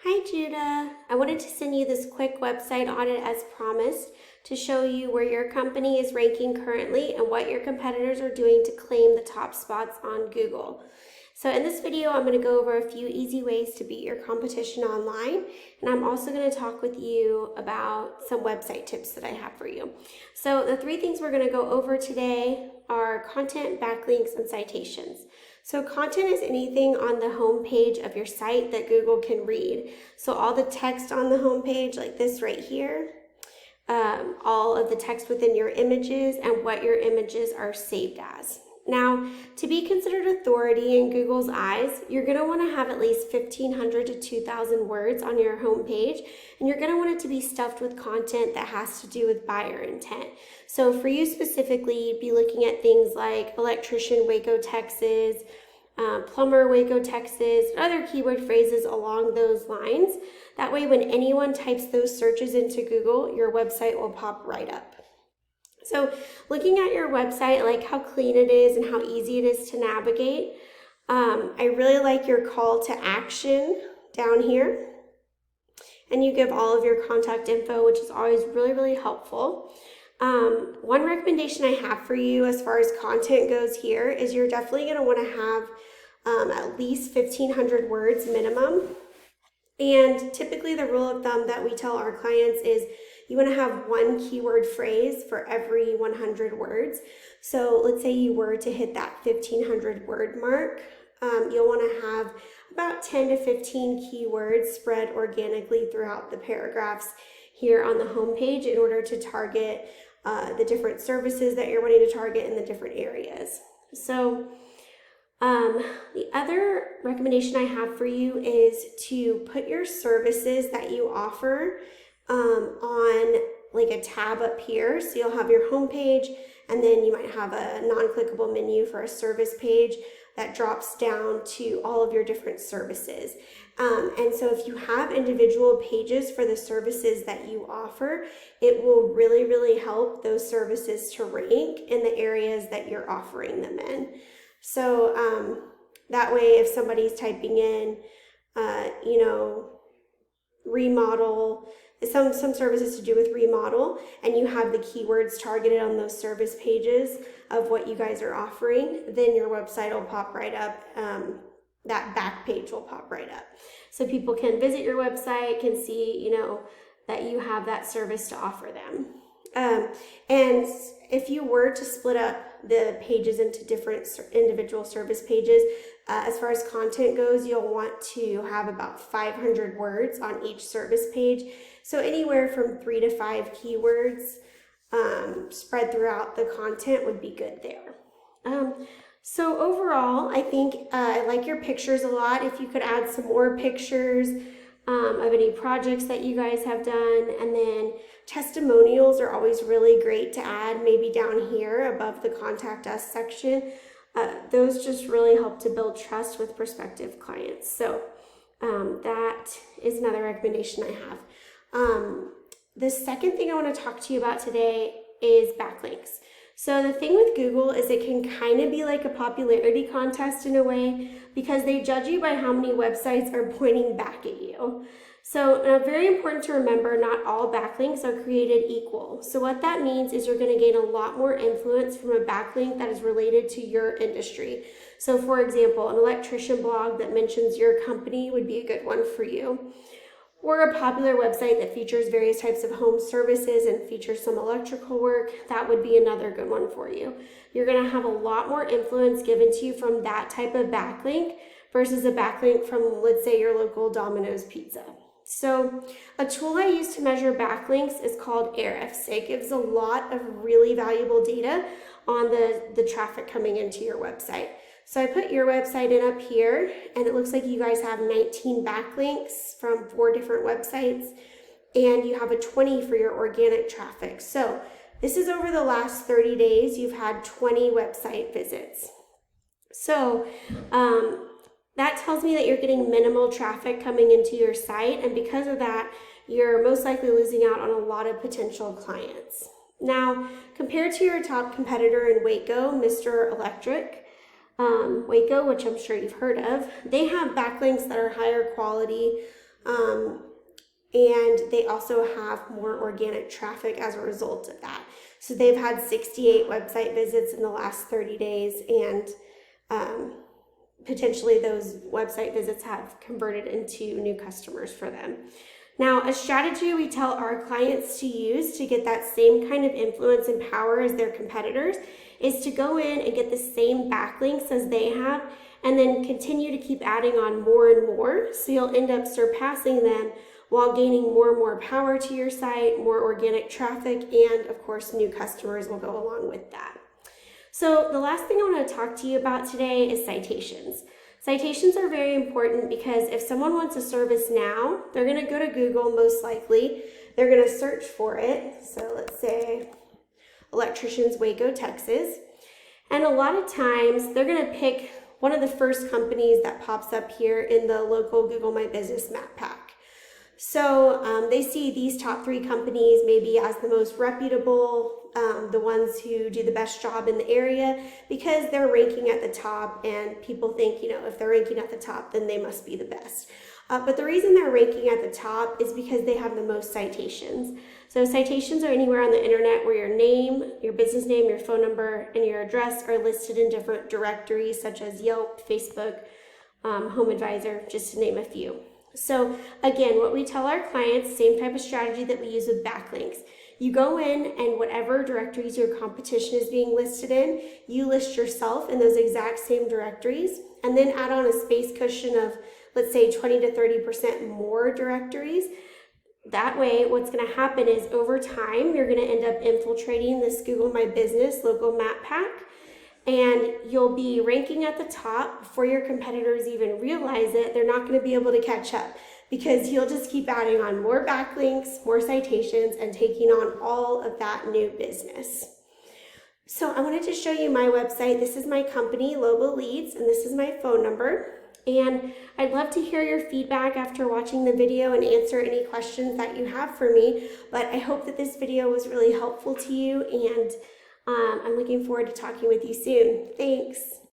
Hi Judah, I wanted to send you this quick website audit as promised to show you where your company is ranking currently and what your competitors are doing to claim the top spots on Google. So in this video, I'm going to go over a few easy ways to beat your competition online, and I'm also going to talk with you about some website tips that I have for you. So the three things we're going to go over today are content, backlinks, and citations. So content is anything on the home page of your site that Google can read. So all the text on the home page, like this right here, all of the text within your images and what your images are saved as. Now, to be considered authority in Google's eyes, you're going to want to have at least 1,500 to 2,000 words on your home page, and you're going to want it to be stuffed with content that has to do with buyer intent. So for you specifically, you'd be looking at things like electrician, Waco, Texas, plumber, Waco, Texas, and other keyword phrases along those lines. That way, when anyone types those searches into Google, your website will pop right up. So looking at your website, I like how clean it is and how easy it is to navigate. I really like your call to action down here. And you give all of your contact info, which is always really, really helpful. One recommendation I have for you as far as content goes here is you're definitely going to want to have at least 1,500 words minimum. And typically the rule of thumb that we tell our clients is you want to have one keyword phrase for every 100 words. So let's say you were to hit that 1,500 word mark. You'll want to have about 10 to 15 keywords spread organically throughout the paragraphs here on the home page in order to target the different services that you're wanting to target in the different areas. So the other recommendation I have for you is to put your services that you offer on like a tab up here. So you'll have your home page, and then you might have a non-clickable menu for a service page that drops down to all of your different services. And so if you have individual pages for the services that you offer, it will really, really help those services to rank in the areas that you're offering them in. So that way, if somebody's typing in, remodel, some services to do with remodel, and you have the keywords targeted on those service pages of what you guys are offering, then your website will pop right up. That back page will pop right up. So people can visit your website, can see, that you have that service to offer them. And if you were to split up the pages into different individual service pages, as far as content goes, you'll want to have about 500 words on each service page. So anywhere from 3 to 5 keywords spread throughout the content would be good there. So overall, I think I like your pictures a lot. If you could add some more pictures of any projects that you guys have done, and then testimonials are always really great to add, maybe down here above the contact us section. Those just really help to build trust with prospective clients. So that is another recommendation I have. The second thing I want to talk to you about today is backlinks. So the thing with Google is it can kind of be like a popularity contest in a way, because they judge you by how many websites are pointing back at you. So very important to remember, not all backlinks are created equal. So what that means is you're going to gain a lot more influence from a backlink that is related to your industry. So for example, an electrician blog that mentions your company would be a good one for you. Or a popular website that features various types of home services and features some electrical work, that would be another good one for you. You're going to have a lot more influence given to you from that type of backlink versus a backlink from, let's say, your local Domino's Pizza. So a tool I use to measure backlinks is called Ahrefs. It gives a lot of really valuable data on the traffic coming into your website. So I put your website in up here, and it looks like you guys have 19 backlinks from 4 different websites, and you have a 20 for your organic traffic. So this is over the last 30 days, you've had 20 website visits. So that tells me that you're getting minimal traffic coming into your site, and because of that, you're most likely losing out on a lot of potential clients. Now, compared to your top competitor in Waco, Mr. Electric, Waco, which I'm sure you've heard of, they have backlinks that are higher quality, And they also have more organic traffic as a result of that. So they've had 68 website visits in the last 30 days, and potentially those website visits have converted into new customers for them. Now, a strategy we tell our clients to use to get that same kind of influence and power as their competitors is to go in and get the same backlinks as they have, and then continue to keep adding on more and more, so you'll end up surpassing them while gaining more and more power to your site, more organic traffic, and of course new customers will go along with that. So the last thing I want to talk to you about today is citations. Citations are very important because if someone wants a service now, they're going to go to Google most likely. They're going to search for it. So let's say Electricians, Waco, Texas. And a lot of times they're going to pick one of the first companies that pops up here in the local Google My Business map pack. So they see these top 3 companies maybe as the most reputable, the ones who do the best job in the area, because they're ranking at the top, and people think, you know, if they're ranking at the top, then they must be the best. But the reason they're ranking at the top is because they have the most citations. So citations are anywhere on the internet where your name, your business name, your phone number, and your address are listed in different directories such as Yelp, Facebook, Home Advisor, just to name a few. So again, what we tell our clients, same type of strategy that we use with backlinks. You go in, and whatever directories your competition is being listed in, you list yourself in those exact same directories, and then add on a space cushion of, let's say, 20 to 30% more directories. That way, what's going to happen is over time, you're going to end up infiltrating this Google My Business local map pack, and you'll be ranking at the top before your competitors even realize it. They're not going to be able to catch up because you'll just keep adding on more backlinks, more citations, and taking on all of that new business. So I wanted to show you my website. This is my company, Lobo Leads, and this is my phone number. And I'd love to hear your feedback after watching the video and answer any questions that you have for me. But I hope that this video was really helpful to you, and I'm looking forward to talking with you soon. Thanks.